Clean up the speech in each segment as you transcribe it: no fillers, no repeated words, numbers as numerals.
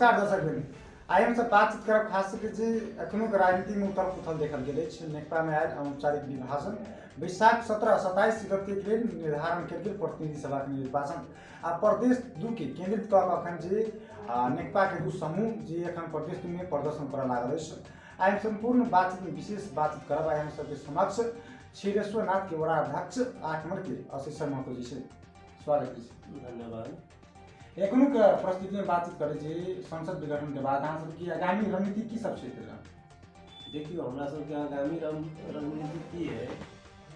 नमस्कार दर्शकबिन, आइ हमसब बातचीत करब खास करके जे एखनुक राजनीति में उथल पुथल देखल गेल अछि। नेकपा में आयल अनौपचारिक विभाजन, बैसाख 17-27 गते के लेल निर्धारण कयल गेल प्रतिनिधि सभा के निर्वाचन आ प्रदेश 2 के केंद्रित कऽ कऽ अखन जे नेकपा के दू समूह जे अखन प्रदेश 2 में प्रदर्शन करऽ लागल अछि। आइ हम संपूर्ण बातचीत में विशेष बातचीत करब। आइ हम सबके समक्ष क्षीरेश्वरनाथ के वड़ा अध्यक्ष 8 नंबर के आशीष शर्मा को जी से स्वागत है। धन्यवाद। एखनुक परिस्थिति में बातचीत करे जी संसद विघटन के बाद अहाँ सबकी आगामी रणनीति की सब छै? देखियो हमरा सबके आगामी रणनीति की है,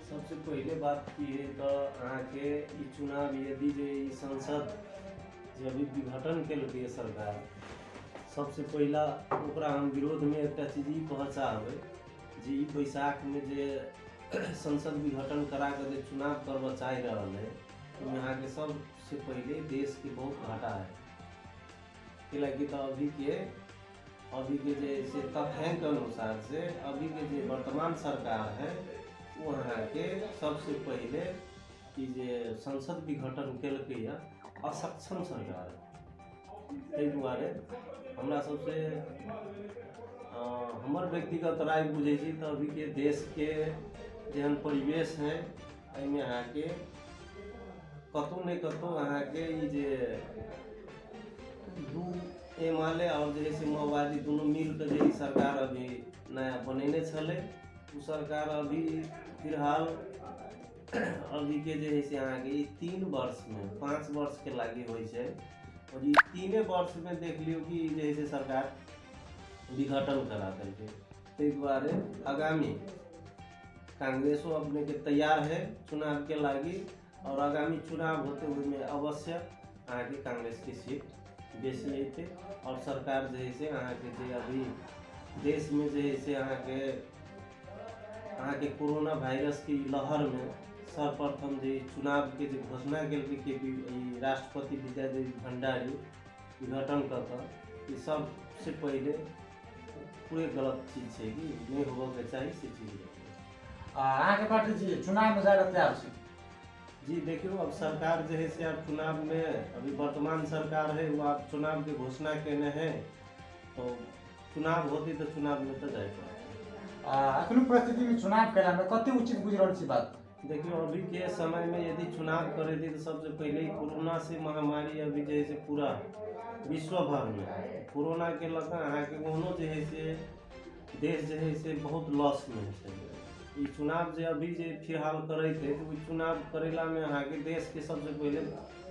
सबसे पहले बात की है तो अहाँ के ई चुनाव यदि जे ई संसद जे अभी विघटन केलकै सरकार, सबसे पहला ओकरा हम विरोध में एक चीज ई कहऽ चाहबै जे ई बैसाख में जे संसद विघटन करा के जे चुनाव करबऽ चाहि रहल है, यहाँ के सबसे पहले देश के बहुत घाटा है। कैलाकि तो अभी के जैसे तथ्यांक अनुसार से अभी के जो वर्तमान सरकार है वो यहाँ के सबसे पहले कि जे संसद विघटन केलकै है असक्षम सरकार है। ताहि दुआरे हमरा सबसे हमर व्यक्तिगत राय बुझे छी तो अभी के देश के जेहन परिवेश है एहिमे अहाँ के कतौ नहीं कतौ अहाँ के ई जे दू एमाले और जैसे माओवादी दोनों मिल के जे सरकार अभी नया बनेने छले, उ सरकार अभी फिलहाल अभी के जे है से अहाँ के 3 वर्ष में 5 वर्ष के लागी होई छै और ये 3 वर्ष में देख लियो कि जैसे सरकार विघटन करा देलकै। ताहि दुआरे आगामी कांग्रेसो अपने के तैयार है चुनाव के लागी और आगामी चुनाव होते हुए में अवश्य अहाँ के कांग्रेस की सीट बेसी अयतै और सरकार जे है से अहाँ के जे अभी देश में जे है से अहाँ के कोरोना वायरस की लहर में सर्वप्रथम जे चुनाव के जे घोषणा केलकै कि राष्ट्रपति विद्यादेवी भंडारी विघटन कर ये सबसे पहले पूरे गलत चीज है कि नहीं होबे के चाहिए से चीज अहाँ के पार्टी जी चुनाव में जाए तैयार छै? जी देखियो, अब सरकार जो है से अब चुनाव में अभी वर्तमान सरकार है वो आप चुनाव की घोषणा कहने हैं तो चुनाव होती तो चुनाव में तो जाए। अखनु परिस्थिति में चुनाव कैला में कते उचित बुझ रहल छी बात? देखियो, अभी के समय में यदि चुनाव करे थी तो सबसे पहले ही कोरोना से महामारी अभी जैसे पूरा विश्व भर में कोरोना के लगा अहाँ के ओहनो जो है से देश जो है से बहुत लॉस में है। ई चुनाव जो अभी जे फिलहाल करे थे तो चुनाव करेला में अहाँ के देश के सबसे पहले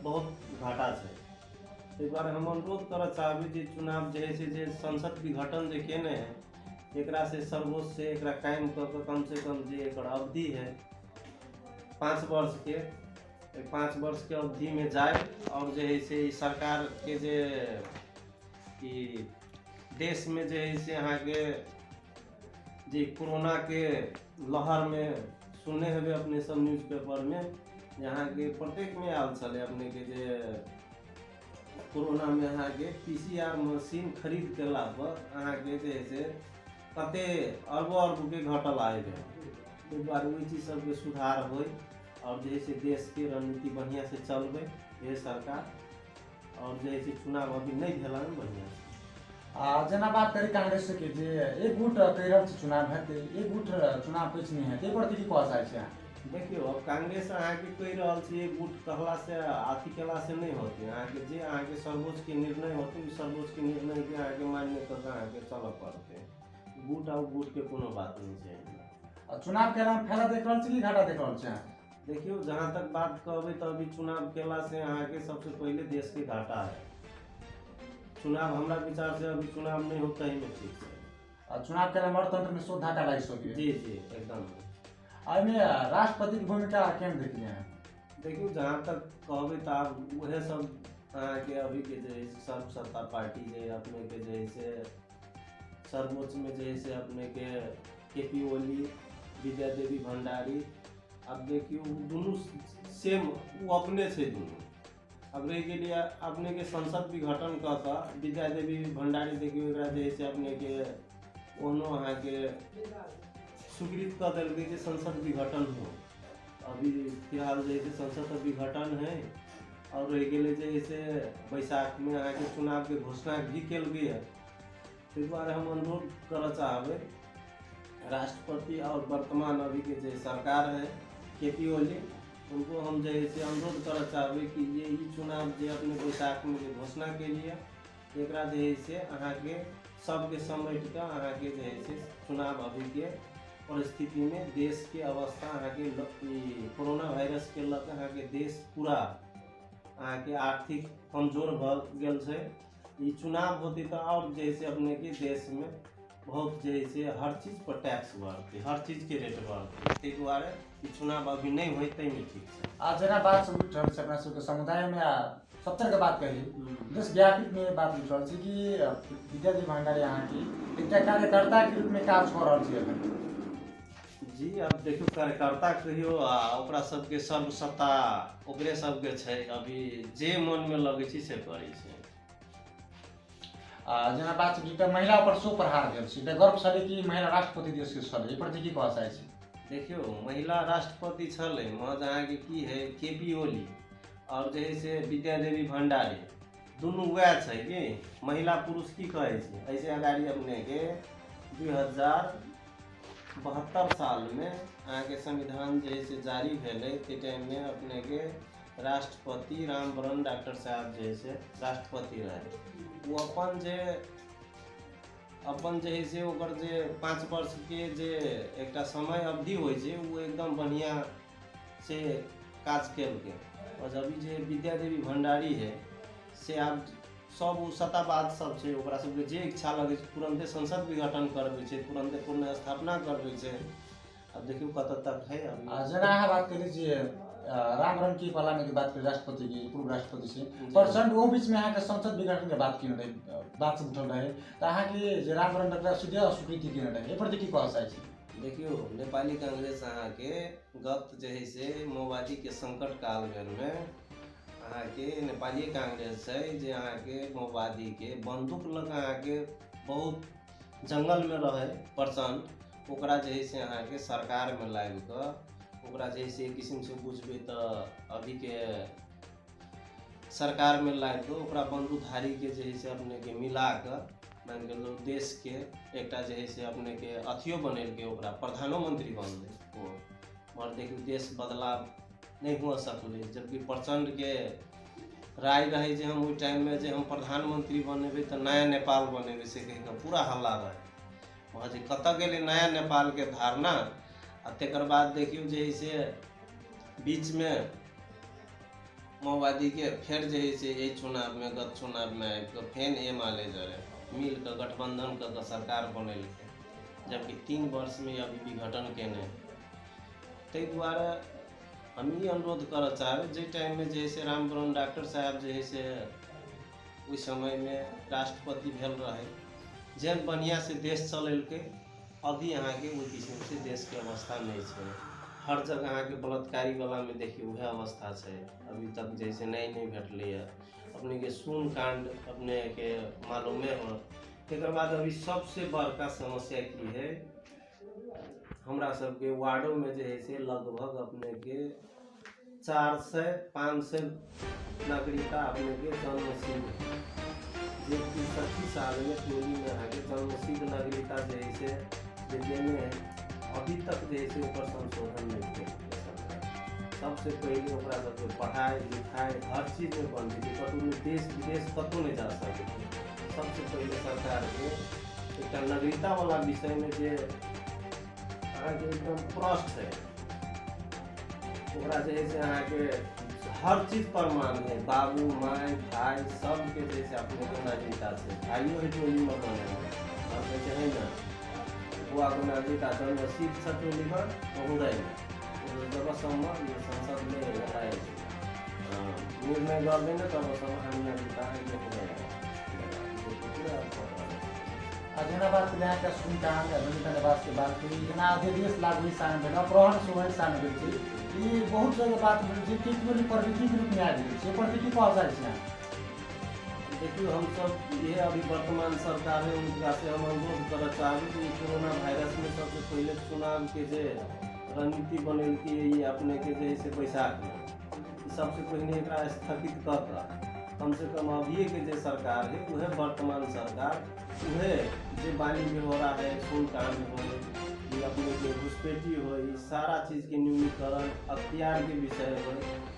बहुत घाटा है। ताहि दुआरे हम अनुरोध करऽ चाहबै जे चुनाव जे है से जे संसद विघटन जे केने है एकरा से सर्वोच्च से एकरा कायम कऽ कम से कम जे एकर अवधि है 5 वर्ष के 5 वर्ष के अवधि में जाए और जे है से सरकार के जे देश में जे है से अहाँ के जे कोरोना के लहर में सुनने हेबे अपने सब न्यूज़पेपर में यहाँ के प्रत्येक में आल चले अपने के जे कोरोना में अहाँ के PCR मशीन खरीद केला पर अहाँ के जे से कते अरबों के घटल आए है। ताहि दुआरे ओहि चीज सबके सुधार हो और जे से देश के रणनीति बढ़िया से चलबे ये सरकार और जे से चुनाव अभी नहीं भेला बढ़िया से। जना बात करी कांग्रेस के जे एक गुट कह रहल छी चुनाव हेतै, एक गुट चुनाव किछ नहीं हेतै, पर की कह चाहै छी? देखियो, अब कांग्रेस अहाँ के कह रहल छी एक गुट कहला से अथी केला से नहीं होते। अहाँ के जे अहाँ के सर्वोच्च के निर्णय होते सर्वोच्च के निर्णय के अहाँ के मान्य करके अहाँ के चलऽ पड़ते। गुट और गुट के कोनो बात नहीं छै। चुनाव केला में फायदा देख रहल छी कि घाटा देख रहल छी? देखियो, जहाँ तक बात कहबै तो अभी चुनाव केला से अहाँ के सबसे पहले देश के घाटा है। चुनाव हमरा विचार से अभी चुनाव नहीं होता ही में ठीक है। चुनाव के लोकतंत्र में शोध घाटा लग सके। जी एकदम। में राष्ट्रपति की भूमिका केहन देखिए हैं? देखियो, जहाँ तक कहबै तो आप वह सब अहाँ के अभी के जे सर्व सत्ता पार्टी जे अपने के जैसे सर्वोच्च में जैसे अपने के KP ओली विद्यादेवी भंडारी, अब देखियो दोनों सेम वो अपने से दोनों अब रह गेलिए अपने के संसद विघटन कऽ विद्यादेवी भंडारी देखियो एकरा जैसे अपने के ओनो अहाँ के स्वीकृत कर दिल गई संसद विघटन हो। अभी फिलहाल जैसे संसद विघटन है और रह गए जैसे बैसाख में अहाँ के चुनाव के घोषणा भी कल गई है। ताहि दुआरे हम अनुरोध करना चाहबे राष्ट्रपति और वर्तमान अभी के जो सरकार है KP ओली, उनको हम जैसे अनुरोध करना चाहबे कि ये चुनाव जो अपने बैसाख में जो घोषणा के लिए एकरा जैसे अहाँ के सबके समेट कर अहाँ के जैसे चुनाव अभी के परिस्थिति में देश के अवस्था अहाँ के कोरोना वायरस के लग अहाँ के देश पूरा अहाँ के आर्थिक कमजोर भ गेल छै। ई चुनाव होती तो और जैसे अपने के देश में बहुत जैसे हर चीज पर टैक्स बढ़ती, हर चीज के रेट बढ़ती, ताहि दुआरे ई चुनाव अभी नहीं होई तै में ठीक छै। आज जना बात सब उठ रहल छै अपना सबके समुदाय में 70 के बात कही देशव्यापी में बात उठ रहल छै कि विद्यादेवी भंडारी यहाँ की एकटा कार्यकर्ता के रूप में काज कर रहल छै अभी। जी अब देखियो कार्यकर्ता कहियो ओकरा सबके सर्व सत्ता ओकरे सबके छै, अभी जे मन में लगे छै से करै छै। जना बात एकटा महिला पर सो प्रहार भेल छै, गर्वशाली कि महिला राष्ट्रपति देश के छल, एहि प्रति की कहऽ चाहै छी? देखियो महिला राष्ट्रपति छलै महज अहाँके की है KP ओली और जैसे विद्यादेवी भंडारी दुनू वएह छै कि महिला पुरुष की कहै छै। ऐसे अगाड़ी अपने के 2072 साल में अहाँके संविधान जैसे जारी भेलै ते टाइम में अपने के राष्ट्रपति रामवरण डॉक्टर साहब जैसे राष्ट्रपति रहे। वो अपन जे है से ओकर जे 5 वर्ष के जे एकटा समय अवधि होइ छै वो एकदम बढ़िया से काज केलकै। और अभी जे विद्यादेवी भंडारी है से आब सब उ सत्तावाद सब छै, ओकरा सबके जे इच्छा लगे छै तुरंते संसद विघटन करबै छै, तुरंते पुनः स्थापना करबै छै। अब देखियो कतऽ तक है अभी। जना अहाँ बात करी जे रामवरण की पालाने की बात करी राष्ट्रपति की पूर्व राष्ट्रपति से प्रचंड वो बीच में अहाँ के संसद विघटन के बात की रहे, बात सब उठल रहे तो अहाँ के जे रामवरण डॉक्टर सीधे अस्वीकृति की रहे, ए प्रति की कहऽ चाहै छी? देखियो नेपाली कांग्रेस अहाँ के गत जे है से माओवादी के संकट काल में अहाँ के नेपाली कांग्रेस है जे अहाँ के माओवादी के बंदूक लग अहाँ के बहुत जंगल में रहे प्रचंड, ओकरा जे है से अहाँ के सरकार में लाग कर ओकरा जे है से किस्म से बुझबे तो अभी के सरकार में लाग कर ओकरा बंदूकधारी के जे है से अपने के मिला कर मान के लो देश के एकटा जे है से अपने के अथियो बनेल के ओकरा प्रधानमंत्री बनले वो, मगर देखियो देश बदलाव नहीं हो सकले। जबकि प्रचंड के राय रहे जे हम उस टाइम में जे हम प्रधानमंत्री बनेबे तो नया नेपाल बनेबे से कह के पूरा हल्ला रहे, वहाँ जे कतऽ गेले नया नेपाल के धारणा। आ तकर बाद देखियो जे है से बीच में माओवादी के फिर जे है से यही चुनाव में गत चुनाव में आबि कऽ फेन एमाले जरे मिल कर गठबंधन कर सरकार बनेलकै, जबकि 3 वर्ष में अभी विघटन केने। ताहि दुआरे हम ई अनुरोध करऽ चाहबै जे टाइम में जे है से रामवरण डॉक्टर साहब जे है से उस समय में राष्ट्रपति भेल रहे, जेहन बढ़िया से देश चलेलकै, अभी अहाँ के ओहि किस्म से देश के अवस्था नहीं है। हर जगह अहाँ के बलात्कारी वाला में देखिए वह अवस्था है, अभी तक जैसे नहीं भेटलै है। अपने के सुन कांड अपने के मालूमे हो। तकर बाद अभी सबसे बड़का समस्या की है, हमरा सबके वार्डो में जे है से लगभग अपने के 400-500 नागरिकता अपने के जन्मसिद्ध है, जो कि 25 साल में टोली में अहाँ के जन्मसिद्ध नागरिकता जे है से देने है, अभी तक जे है से ऊपर संशोधन नहीं किया। सबसे पहले ओकरा सबके पढ़ाई लिखाई हर चीज में बंद थी, कतौ देश विदेश कतौ नहीं जा सके। सबसे पहले सरकार के एक नागरिकता वाला विषय में जे अहाँ के एकदम प्रश्न है, ओकरा जे है से अहाँ के हर चीज पर मान है, बाबू माय भाई सबके जैसे अपने के नागरिकता से भाइयों ही टोली में बने अब जैसे है ना बुआ को नागरिकता जन्म सिद्ध छ टोली में हुँदैन, जबसम्म यो संसदले यसलाई निर्णय गर्दैन तबसम्म हामी नागरिकता हुँदैन। जना बात यहाँ का सुनकान निवास के बात करी जना अध्यादेश लागू सामने भेल अपहरण सुबह सामने भेल छै, ई बहुत जगह बात भेल छै कि कोई प्रवृत्ति के रूप में आबि गेल छै, प्रति की कहऽ चाहै छी? देखियो हम सब ये अभी वर्तमान सरकार है उनका से हम अनुरोध करना चाहबे कि कोरोना वायरस में सबसे पहले चुनाव के जे रणनीति बनेल की ये अपने के जैसे बैसाख में सबसे पहले एकरा स्थगित कर कर कम से कम अभी के जो सरकार है वह वर्तमान सरकार वह जो बाली में हो रहा है सुनकांड हो ये अपने के घुसपैठी हो ये सारा चीज़ के न्यूनीकरण अख्तियार के विषय हो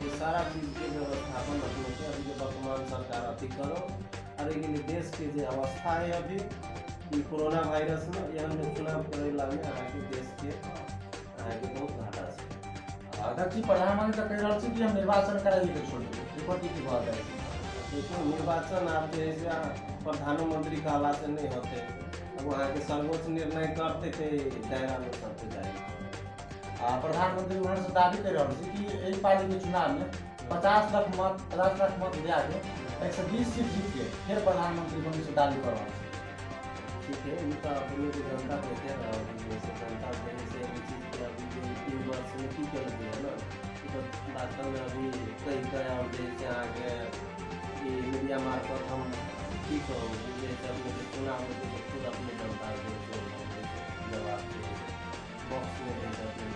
ये सारा चीज़ के व्यवस्थापन अपने के अभी के वर्तमान सरकार अति करो और एक देश के जो अवस्था है अभी कि कोरोना वायरस में यह हमने चुनाव करेला में आगे देश के आगे बहुत घाटा है। अध्यक्ष जी प्रधानमंत्री कह रहा है कि हम निर्वाचन कराइए के छोड़ देंगे रिपोर्ट की बात है। देखिए निर्वाचन आप जैसे प्रधानमंत्री कहला से नहीं होते अब वहाँ के सर्वोच्च निर्णय करते थे दायरा में सबसे जाएगा। प्रधानमंत्री उन्होंने से दावी कर रहा है कि एक पार्टी के चुनाव में 50 लाख मत दिया के 120 सीट जीत के फिर प्रधानमंत्री बनने से दावी कर रहा है। ठीक है ये तो अपने को जनता कहते हैं जैसे जनता से चीज़ के अभी जो 3 वर्ष में की कर दिया ना तो वास्तव में अभी कई और जैसे आगे ये मीडिया मार्फत हम की करो जैसे अपने चुनाव में तो खुद अपने जनता को जवाब बॉक्स में जैसे अपने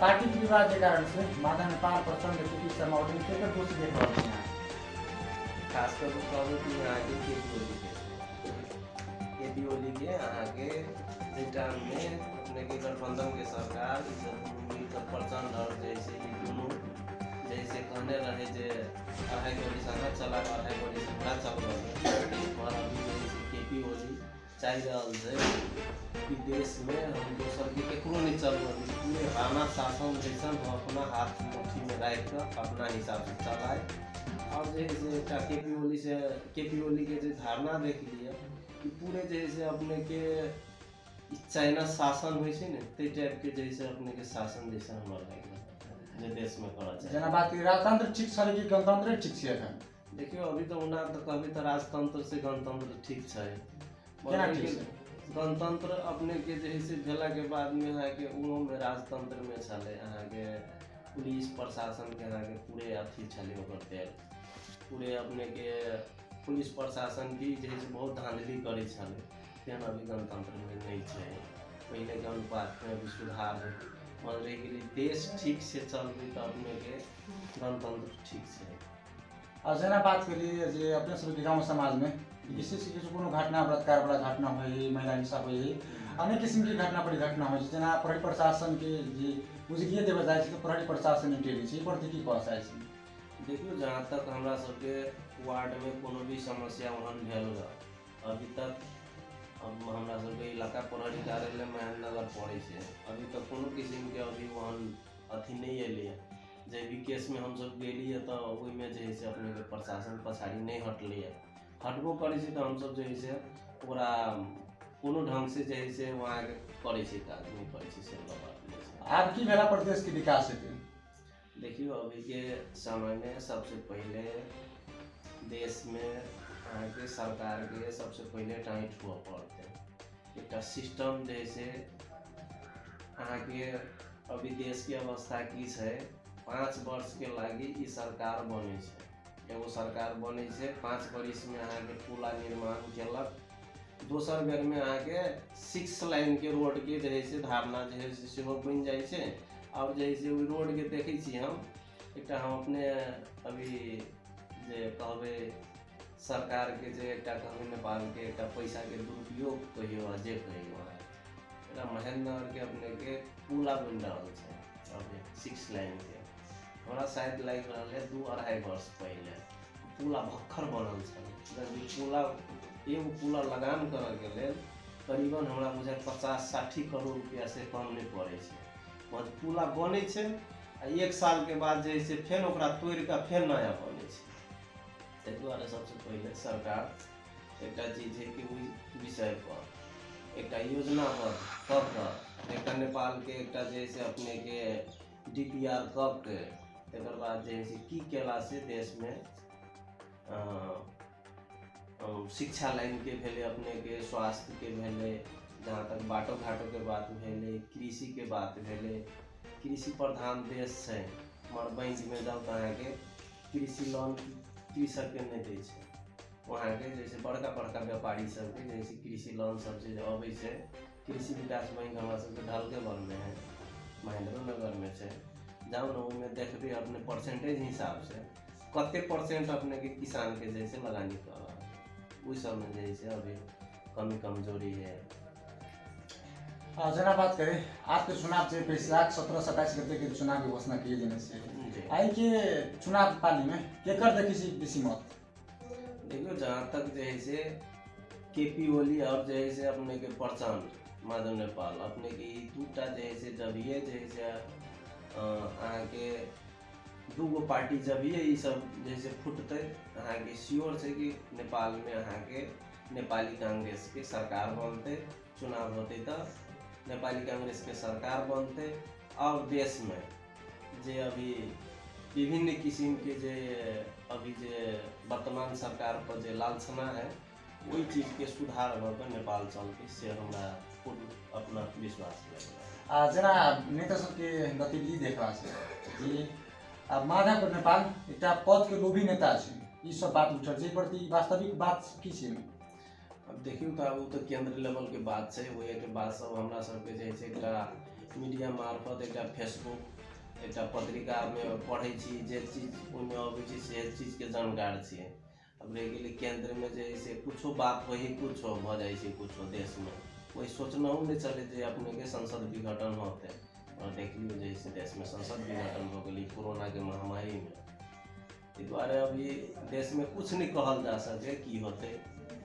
पार्टी के विवाद के कारण से माता नेपाल प्रचंड स्थिति समावटी के दोषी देख रहा है खासकर कहूँ कि आगे खेती ओली के आगे रिटर्न में अपने के गठबंधन के सरकार मिलकर प्रचंड और जैसे ये दोनों जैसे कहने रहे जे 2.5 गोली संगा चला 2.5 गोली संगा चल रहे और अभी जैसे खेती ओली चाह रहा है कि देश में हम दोसर के केकरो नहीं चल रही पूरे राणा शासन जैसा हम अपना हाथ मुट्ठी में रख कर अपना हिसाब से चलाए और जैसे केपी ओली के जो धारणा देख लिया कि पूरे जैसे अपने के चाइना शासन हो टाइप के जैसे अपने के शासन जैसे हमारा जो देश में करा चाहिए जना बात की राजतंत्र ठीक है कि गणतंत्र ठीक है एखन देखियो अभी तो उना तो कभी तो राजतंत्र से गणतंत्र ठीक है केना ठीक है गणतंत्र अपने के जैसे भेला के बाद में है कि उनो में राजतंत्र में चले अहाँ के पुलिस प्रशासन के अहाँ के पूरे अथी चले ओकर पूरे अपने के पुलिस प्रशासन की जैसे बहुत धांधली करे छले तेन अभी गणतंत्र में नहीं है पहले के अनुपात में भी सुधार है मान रही के लिए देश ठीक से चल रही तो अपने के गणतंत्र ठीक से और जना बात के लिए जे अपने सब गाँव समाज में विशेष किसी कोनो घटना बलात्कार वाला घटना हुई महिला हिंसा हुई अनेक किस्म की घटना बड़ी घटना हुई जना प्रहरी प्रशासन के जे बुझलिए देवे जाए तो प्रहरी प्रशासन टेली छै पर की कह चाहे छी देखियो जहाँ तक हमरा सबके वार्ड में कोनो भी समस्या वहाँ भेल अभी तक अब हमरा सबके इलाका प्रहरी कार्यालय महेंद्रनगर पड़े से अभी तक कोनो किस्म के अभी वहाँ अथी नहीं अल जे भी केस में हम सब गेली है तो में जो है अपने के प्रशासन पछाड़ी नहीं हटले हटबो करे तो हम सब जो है ओकरा कोनो ढंग से जो है वहाँ के करे काज नहीं करे से बात आप की भेला प्रदेश के विकास हेतु देखियो अभी के समय में सबसे पहले देश में आगे सरकार के सबसे पहले टाइट हुआ पड़ते एक सिस्टम जैसे आगे अभी देश की अवस्था की है 5 वर्ष के लगी ई सरकार बने एगो सरकार बने 5 वर्ष में आगे पुला निर्माण केलक दोसर बेर में आगे 6 लाइन के रोड के जैसे धारणा जैसे बन जाए और जैसे वो रोड के देखे हम एक हम अपने अभी जे कहबे सरकार के जे एक कहबे नेपाल के एक पैसा के दुरुपयोग कहियो जे कहियो महेंद्रनगर के अपने के पुला बन रहा है अभी 6 लाइन के हमरा शायद लग रहा है 2-2.5 वर्ष पहले पुला भक्खर बनल पुला एगो पुला लगान करे के लेल करीबन हमरा बुझाय 50-60 करोड़ रुपया से कम नहीं पड़े बस पुला बने आ 1 साल के बाद जैसे फेन ओकरा तोड़ के फेन नया बने ताहि दुआरे सबसे पहले सरकार एक चीज है कि विषय पर एक योजनाबद्ध कब कर एक नेपाल के एक जैसे अपने के DPR कब के एक बाद जैसे की केला से देश में शिक्षा लाइन के भेले अपने के स्वास्थ्य के भेले जहाँ तक बाटो घाटो के बात भेले कृषि के बात भेले कृषि प्रधान देश है मगर बैंक में जाओ तो अहाँ के कृषि लोन कृषक के नहीं दे वहाँ के जैसे बड़का बड़का व्यापारी सबके जैसे कृषि लोन सब चीज अबै से कृषि विकास बैंक हमारा सबके ढलकेवर में है महेंद्रनगर में है जाओ ना ओहिमे देखबे अपने परसेंटेज हिसाब से कते परसेंट अपने के किसान के जैसे लगानी कर रहा है उस सब में जैसे अभी कमी कमजोरी है। जना बात करें आपके चुनाव से बैसाख 17-27 गते के चुनाव की घोषणा किए देने से आई के चुनाव पाली में केकर देखी सी बेसी मत देखियो जहाँ तक जैसे केपी ओली और जैसे अपने के प्रचंड माधव नेपाल अपने की दूटा जैसे जब ये जैसे के दूगो पार्टी जब ये सब जैसे फुटते अहाँ के श्योर से कि नेपाल में अहाँ के नेपाली कांग्रेस के सरकार बनते चुनाव होते तो नेपाली कांग्रेस के सरकार बनते और देश में जे अभी विभिन्न किस्म के जे अभी जे वर्तमान सरकार पर जे लालसना है वही चीज के सुधार होकर नेपाल चलते से हमारा पूर्ण अपना विश्वास है। जना नेता सबके गतिविधि देख रहा है जी माधव नेपाल एक पद के लोभी नेता है ये सब बात उठल जे प्रति वास्तविक बात की छे अब देखियो तो वो तो केंद्र लेवल के बात है वो एक बात सब हमरा सबके जैसे एक मीडिया मार्फत एक फेसबुक एक पत्रिका में पढ़े छी जे चीज उनमें अबै छी से चीज के जानकार छिए। अब रह गेलै केंद्र में जैसे कुछो बात वही कुछो भ जाए छै कुछो देश में वही सोचना नहीं चले जे अपने के संसद विघटन होते और देख लियो जैसे देश में संसद विघटन हो गई कोरोना के महामारी में इस द्वारा अभी देश में कुछ नहीं कहल जा सके की होते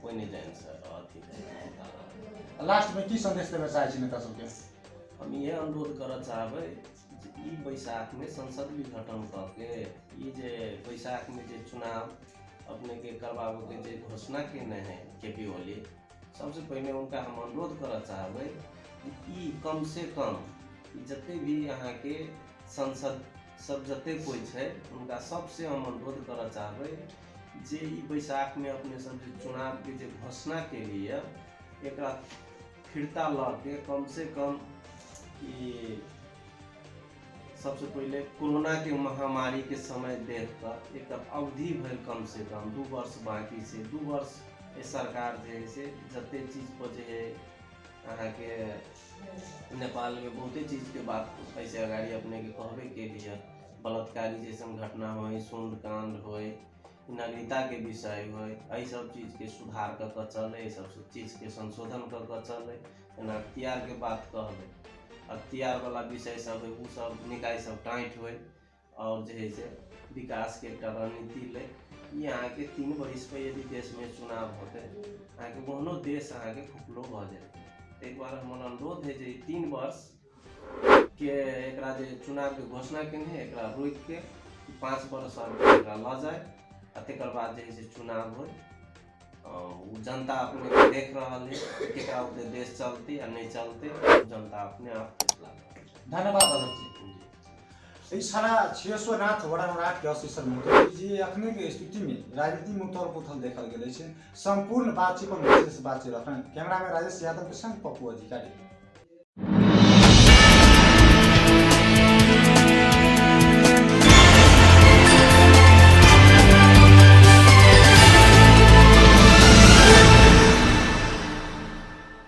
कोई नहीं जान सके। लास्ट में की संदेश देना चाहे छी नेता सबके हम ये अनुरोध करना चाहबे ई बैसाख में संसद विघटन करके ये जे बैसाख में जे चुनाव अपने के करवाबे के जे घोषणा केने है केपी ओली सबसे पहले उनका हम अनुरोध करना चाहबे कि कम से कम जते भी यहाँ के सांसद सब जते कोई है उनका सबसे हम अनुरोध करना चाहबे जे ई बैसाख में अपने सब चुनाव के जे घोषणा के लिए एक फिरता ला के कम से कम ये सबसे पहले कोरोना के महामारी के समय देख कर एक अवधि भर कम से कम 2 वर्ष बाकी से 2 वर्ष ये सरकार जैसे जते चीज पर जे अहाँ के नेपाल में बहुते चीज के बात ऐसे अगाड़ी अपने के कहबे के लिए बलात्कारी जैसन घटना हो सुंदकांड हो नागरिकता के विषय हो यही सब चीज के सुधार कर चले सब चीज के संशोधन कर चले अख्तियार के बात कहबे अख्तियार वाला विषय सब है वो सब निकाय सब टाइट हो और जो है से विकास के एक रणनीति ले यहाँ के 3 वर्ष पे यदि देश में चुनाव होते अहाँ के कोनो देश अहाँ के खुफलो भ जाए एक बार हमारा अनुरोध है जे 3 वर्ष के एकरा जे चुनाव के घोषणा केने एकरा रोक के 5 वर्ष एकरा ल जाए तकर बाद जे है चुनाव हो जनता अपने देख रहा है केकरा उते देश चलती या नहीं चलते जनता अपने आप धन्यवाद जी। इस सारा छियसोनाथ वडानाथ के असीसर मुद्दा जी अखने के स्थिति में राजनीति में उथल पुथल देखल गेल छै संपूर्ण बातचीत पर विशेष बातचीत रखन कैमरा में राजेश यादव के संग पप्पू अधिकारी।